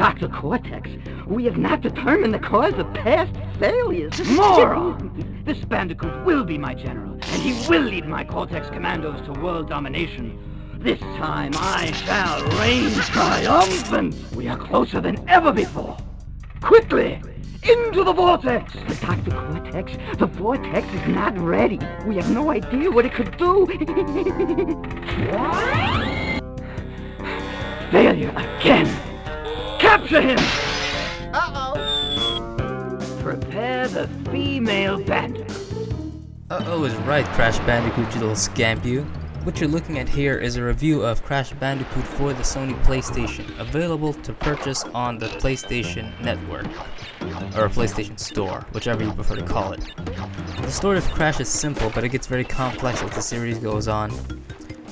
Dr. Cortex, we have not determined the cause of past failures. Moron! This Bandicoot will be my general, and he will lead my Cortex commandos to world domination. This time I shall reign triumphant. We are closer than ever before. Quickly! Into the vortex! Dr. Cortex, the vortex is not ready. We have no idea what it could do. Failure again! Capture him! Uh-oh! Prepare the female bandit. Uh-oh is right, Crash Bandicoot, you little scamp you. What you're looking at here is a review of Crash Bandicoot for the Sony Playstation, available to purchase on the PlayStation Network, or PlayStation Store, whichever you prefer to call it. The story of Crash is simple, but it gets very complex as the series goes on.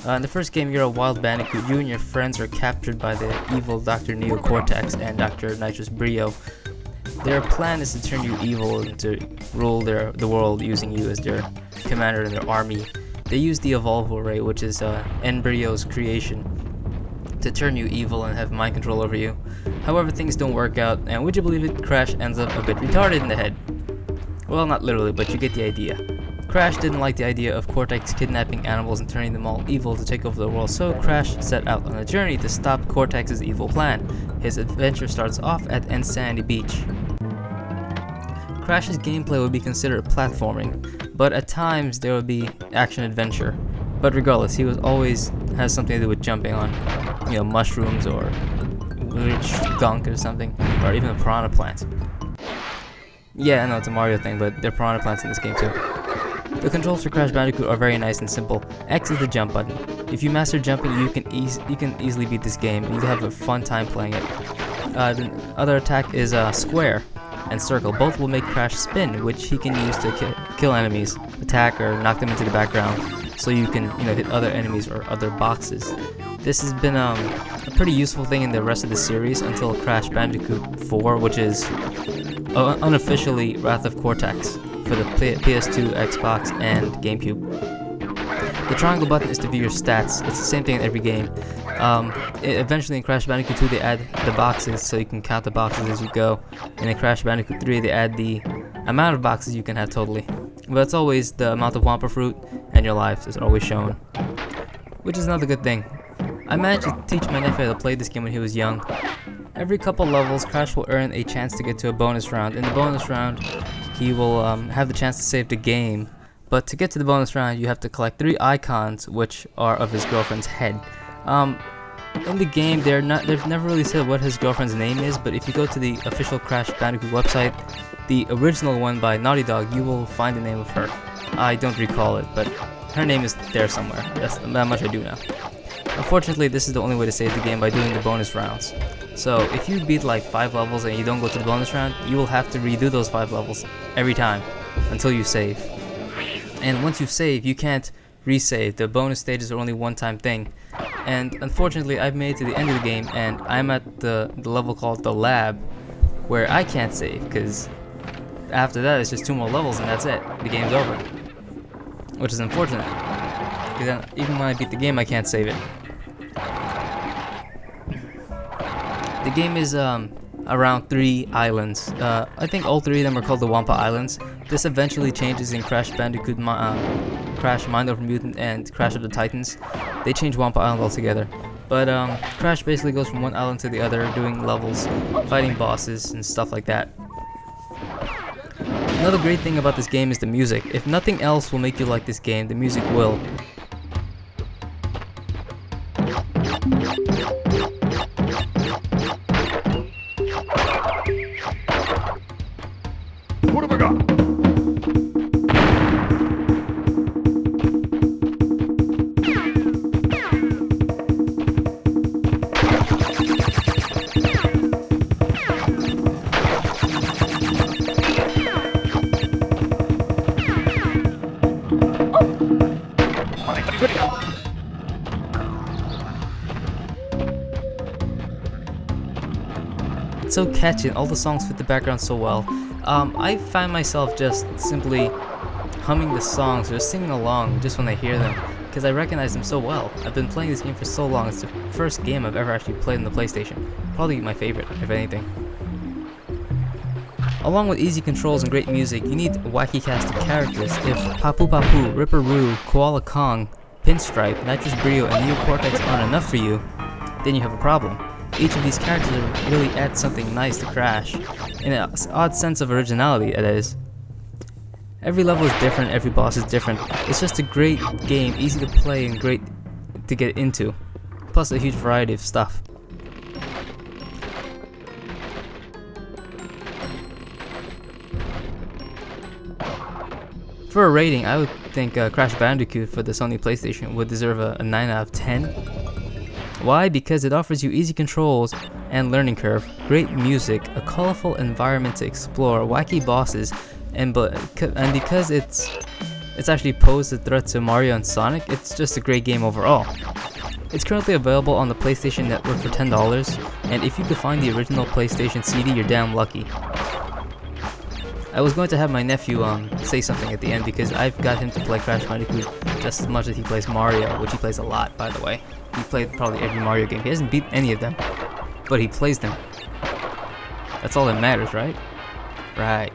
In the first game, you're a wild Bandicoot. You and your friends are captured by the evil Dr. Neo Cortex and Dr. Brio. Their plan is to turn you evil and to rule the world using you as their commander and their army. They use the evolvo ray, which is N.Brio's creation, to turn you evil and have mind control over you. However, things don't work out, and would you believe it, Crash ends up a bit retarded in the head. Well, not literally, but you get the idea. Crash didn't like the idea of Cortex kidnapping animals and turning them all evil to take over the world, so Crash set out on a journey to stop Cortex's evil plan. His adventure starts off at Insanity Beach. Crash's gameplay would be considered platforming, but at times there would be action-adventure. But regardless, he always has something to do with jumping on, mushrooms or rich gunk or something, or even a piranha plant. Yeah, I know it's a Mario thing, but there are piranha plants in this game too. The controls for Crash Bandicoot are very nice and simple. X is the jump button. If you master jumping, you can easily beat this game. You'll have a fun time playing it. The other attack is square and circle. Both will make Crash spin, which he can use to kill enemies, attack or knock them into the background, so you can hit other enemies or other boxes. This has been a pretty useful thing in the rest of the series until Crash Bandicoot 4, which is unofficially Wrath of Cortex for the PS2, Xbox, and GameCube. The triangle button is to view your stats. It's the same thing in every game. Eventually in Crash Bandicoot 2 they add the boxes so you can count the boxes as you go. And in Crash Bandicoot 3 they add the amount of boxes you can have totally. But it's always the amount of Wampa fruit and your lives is always shown, which is another good thing. I managed to teach my nephew how to play this game when he was young. Every couple levels, Crash will earn a chance to get to a bonus round. In the bonus round, he will have the chance to save the game. But to get to the bonus round, you have to collect 3 icons, which are of his girlfriend's head. In the game, they've never really said what his girlfriend's name is, but if you go to the official Crash Bandicoot website, the original one by Naughty Dog, you will find the name of her. I don't recall it, but her name is there somewhere. That much I do know. Unfortunately, this is the only way to save the game, by doing the bonus rounds. So if you beat like 5 levels and you don't go to the bonus round, you will have to redo those 5 levels every time until you save. And once you save, you can't resave. The bonus stages are only one-time thing. And unfortunately, I've made it to the end of the game, and I'm at the level called the lab, where I can't save, because after that it's just 2 more levels and that's it. The game's over. Which is unfortunate, because even when I beat the game, I can't save it. The game is around 3 islands. I think all 3 of them are called the Wampa Islands. This eventually changes in Crash Bandicoot, Crash Mind Over Mutant, and Crash of the Titans. They change Wampa Island altogether. But Crash basically goes from one island to the other, doing levels, fighting bosses, and stuff like that. Another great thing about this game is the music. If nothing else will make you like this game, the music will. What have I got? It's so catchy and all the songs fit the background so well. I find myself just simply humming the songs or singing along just when I hear them. because I recognize them so well. I've been playing this game for so long. It's the first game I've ever actually played on the PlayStation. Probably my favorite, if anything. Along with easy controls and great music, you need wacky cast of characters. If Papu Papu, Ripperoo, Koala Kong, Pinstripe, Nitrous Brio, and Neo Cortex aren't enough for you, then you have a problem. Each of these characters really adds something nice to Crash, in an odd sense of originality, it is. Every level is different, every boss is different. It's just a great game, easy to play and great to get into, plus a huge variety of stuff. For a rating, I would think Crash Bandicoot for the Sony Playstation would deserve a 9 out of 10. Why? Because it offers you easy controls and learning curve, great music, a colorful environment to explore, wacky bosses, and because it's actually posed a threat to Mario and Sonic, it's just a great game overall. It's currently available on the PlayStation Network for $10, and if you could find the original PlayStation CD, you're damn lucky. I was going to have my nephew say something at the end because I've got him to play Crash Bandicoot just as much as he plays Mario, which he plays a lot, by the way. He played probably every Mario game. He hasn't beat any of them, but he plays them. That's all that matters, right? Right.